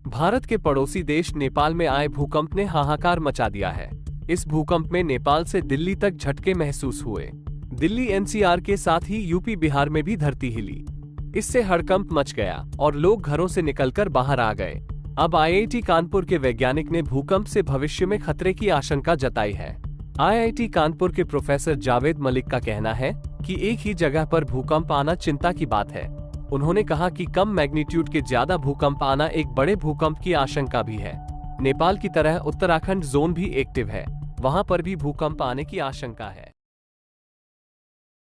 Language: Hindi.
भारत के पड़ोसी देश नेपाल में आए भूकंप ने हाहाकार मचा दिया है। इस भूकंप में नेपाल से दिल्ली तक झटके महसूस हुए। दिल्ली एनसीआर के साथ ही यूपी बिहार में भी धरती हिली। इससे हड़कंप मच गया और लोग घरों से निकलकर बाहर आ गए। अब आईआईटी कानपुर के वैज्ञानिक ने भूकंप से भविष्य में खतरे की आशंका जताई है। आईआईटी कानपुर के प्रोफेसर जावेद मलिक का कहना है कि एक ही जगह पर भूकंप आना चिंता की बात है। उन्होंने कहा कि कम मैग्नीट्यूड के ज्यादा भूकंप आना एक बड़े भूकंप की आशंका भी है। नेपाल की तरह उत्तराखंड जोन भी एक्टिव है, वहां पर भी भूकंप आने की आशंका है।